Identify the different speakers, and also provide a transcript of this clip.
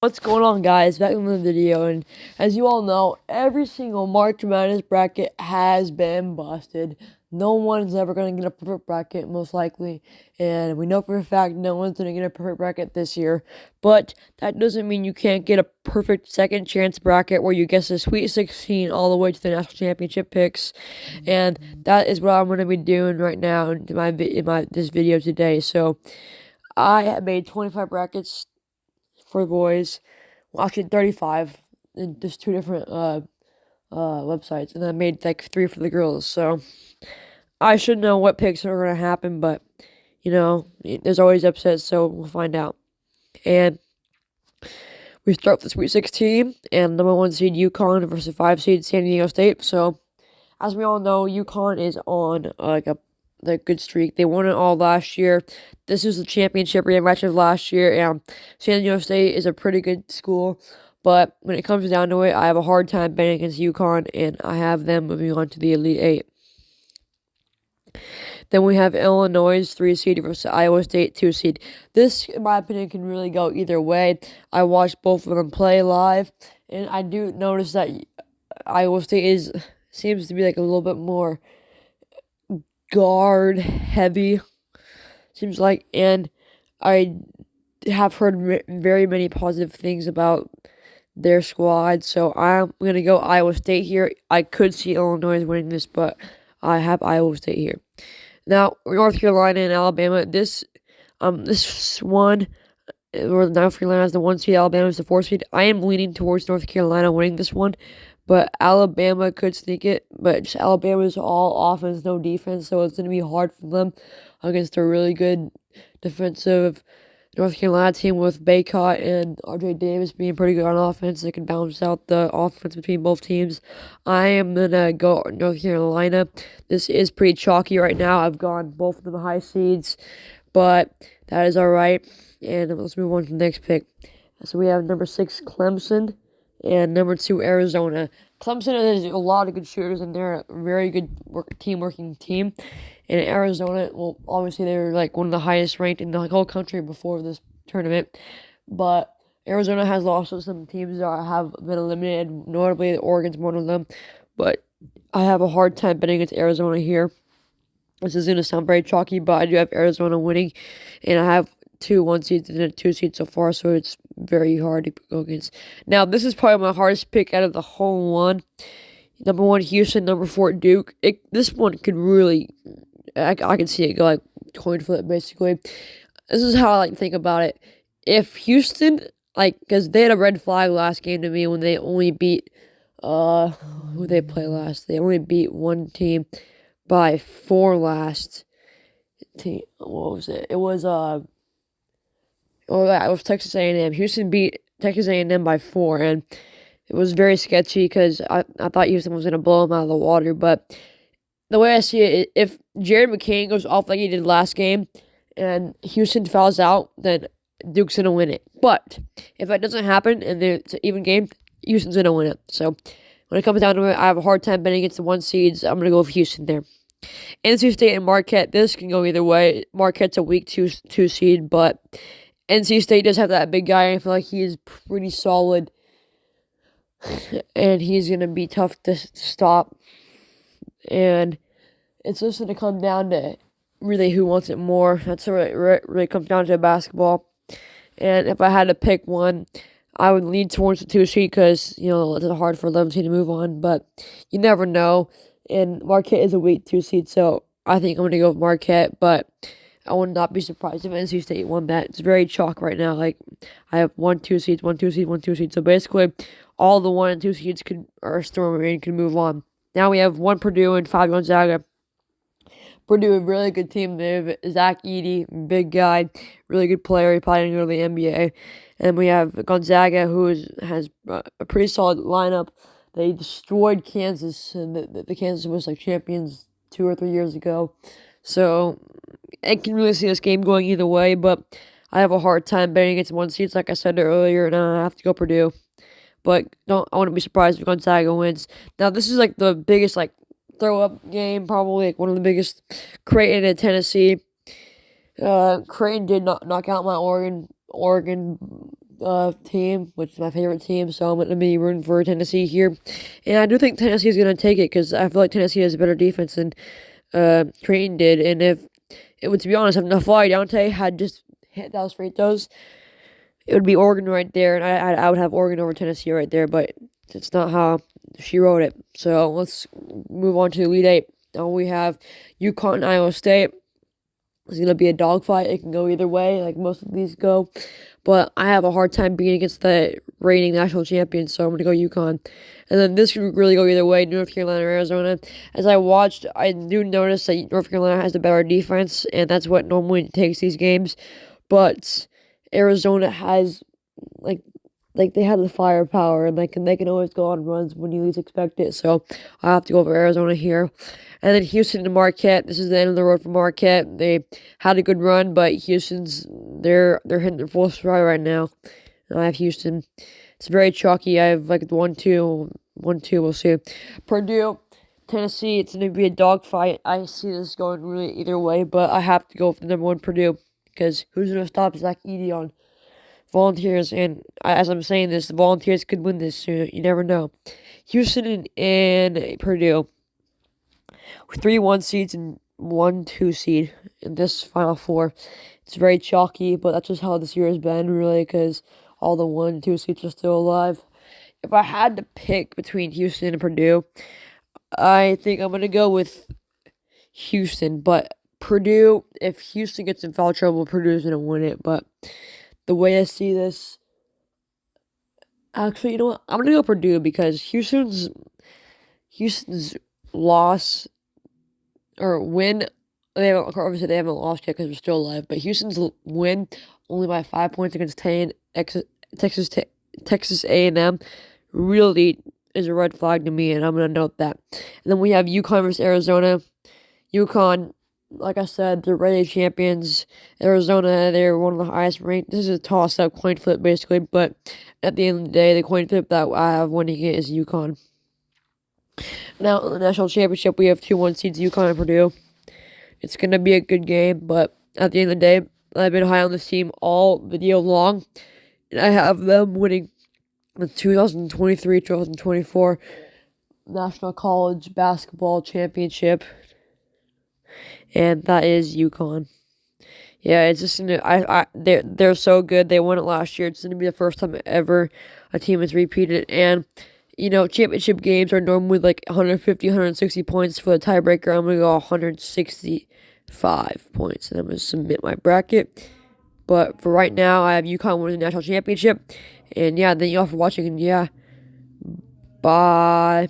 Speaker 1: What's going on, guys? Back in the video, and as you all know, every single March Madness bracket has been busted. No one's ever going to get a perfect bracket, most likely, and we know for a fact no one's going to get a perfect bracket this year. But that doesn't mean you can't get a perfect second chance bracket where you guess the Sweet 16 all the way to the national championship picks, and that is what I'm going to be doing right now in this video today. So I have made 25 brackets for the boys. Well, actually 35 in just two different websites, and I made like 3 for the girls. So I should know what picks are gonna happen, but there's always upsets, so we'll find out. And we start with the Sweet 16 and number 1 seed UConn versus 5 seed San Diego State. So as we all know, UConn is on the good streak. They won it all last year. This is the championship rematch of last year, and San Diego State is a pretty good school. But when it comes down to it, I have a hard time betting against UConn, and I have them moving on to the Elite Eight. Then we have Illinois 3 seed versus Iowa State 2 seed. This, in my opinion, can really go either way. I watched both of them play live, and I do notice that Iowa State seems to be like a little bit more guard heavy, seems like, and I have heard very many positive things about their squad, so I'm gonna go Iowa State here. I could see Illinois winning this, but I have Iowa State here. Now, North Carolina and Alabama. This one, or North Carolina is the 1 seed, Alabama is the 4 seed. I am leaning towards North Carolina winning this one, but Alabama could sneak it. But just Alabama is all offense, no defense, so it's going to be hard for them against a really good defensive North Carolina team with Baycott and RJ Davis being pretty good on offense. They can balance out the offense between both teams. I am going to go North Carolina. This is pretty chalky right now. I've gone both of them high seeds, but that is all right. And let's move on to the next pick. So we have number 6, Clemson, and number 2, Arizona. Clemson has a lot of good shooters, and they're a very good working team. And Arizona, well, obviously they were like one of the highest ranked in the whole country before this tournament. But Arizona has lost to some teams that have been eliminated, notably Oregon's one of them. But I have a hard time betting against Arizona here. This is going to sound very chalky, but I do have Arizona winning, and I have 2 1 seeds and a 2 seed so far, so it's very hard to go against. Now, this is probably my hardest pick out of the whole one. Number 1, Houston. Number 4, Duke. This one could really, I can see it go like coin flip, basically. This is how I like to think about it. If Houston, because they had a red flag last game to me when they only beat, who they play last? They only beat one team by 4 last. What was it? It was Texas A&M. Houston beat Texas A&M by 4, and it was very sketchy because I thought Houston was going to blow them out of the water. But the way I see it, if Jared McCain goes off like he did last game and Houston fouls out, then Duke's going to win it. But if that doesn't happen and it's an even game, Houston's going to win it. So when it comes down to it, I have a hard time betting against the 1 seeds. I'm going to go with Houston there. NC State and Marquette, this can go either way. Marquette's a weak 2 seed, but NC State does have that big guy. I feel like he is pretty solid, and he's going to be tough to stop. And it's just going to come down to really who wants it more. That's what it really comes down to basketball. And if I had to pick one, I would lean towards the 2 seed because, it's hard for 11 seed to move on, but you never know. And Marquette is a weak 2 seed, so I think I'm going to go with Marquette, but I would not be surprised if NC State won that. It's very chalk right now. Like, I have 1 2 seeds, 1 2 seed, 1 2 seed. So basically, all the 1 and 2 seeds can move on. Now we have 1 Purdue and 5 Gonzaga. Purdue, a really good team. They have Zach Edey, big guy, really good player. He probably didn't go to the NBA. And we have Gonzaga, who has a pretty solid lineup. They destroyed Kansas, and the Kansas was like champions 2 or 3 years ago. So I can really see this game going either way, but I have a hard time betting against 1 seeds, like I said earlier, and I have to go Purdue. But I wouldn't be surprised if Gonzaga wins. Now, this is like the biggest throw-up game, probably like one of the biggest. Creighton and Tennessee. Creighton did not knock out my Oregon team, which is my favorite team, so I'm going to be rooting for Tennessee here. And I do think Tennessee is going to take it because I feel like Tennessee has a better defense than Creighton did. And if it would, to be honest, if Nafai Dante had just hit those free throws, it would be Oregon right there, and I would have Oregon over Tennessee right there, but it's not how she wrote it. So let's move on to the Elite Eight. Now we have UConn and Iowa State. It's going to be a dogfight. It can go either way, like most of these go. But I have a hard time beating against the reigning national champions, so I'm going to go UConn. And then this could really go either way, North Carolina or Arizona. As I watched, I do notice that North Carolina has a better defense, and that's what normally takes these games. But Arizona has, like they have the firepower, and they can always go on runs when you least expect it. So I have to go for Arizona here. And then Houston and Marquette. This is the end of the road for Marquette. They had a good run, but Houston's they're hitting their full stride right now. And I have Houston. It's very chalky. I have like 1-2. We'll see. Purdue, Tennessee. It's gonna be a dogfight. I see this going really either way, but I have to go for the number one Purdue because who's gonna stop Zach Edey on Volunteers? And as I'm saying this, the Volunteers could win this soon. You never know. Houston and Purdue. 3-1 seeds and 1-2 seed in this Final Four. It's very chalky, but that's just how this year has been, really, because all the 1-2 seeds are still alive. If I had to pick between Houston and Purdue, I think I'm going to go with Houston. But Purdue, if Houston gets in foul trouble, Purdue's going to win it. But the way I see this, actually, you know what? I'm going to go Purdue because Houston's loss or win, obviously they haven't lost yet because they're still alive, but Houston's win only by 5 points against Texas A&M really is a red flag to me, and I'm going to note that. And then we have UConn versus Arizona. UConn, like I said, they're reigning champions. Arizona, they're one of the highest ranked. This is a toss-up coin flip, basically, but at the end of the day, the coin flip that I have winning it is UConn. Now, in the national championship, we have 2-1 seeds, UConn and Purdue. It's going to be a good game, but at the end of the day, I've been high on this team all video long, and I have them winning the 2023-2024 National College Basketball Championship, and that is UConn. Yeah, it's just they're so good. They won it last year. It's going to be the first time ever a team has repeated, and championship games are normally like 150, 160 points for the tiebreaker. I'm going to go 165 points, and I'm going to submit my bracket. But for right now, I have UConn winning the national championship. And yeah, thank you all for watching, and yeah, bye.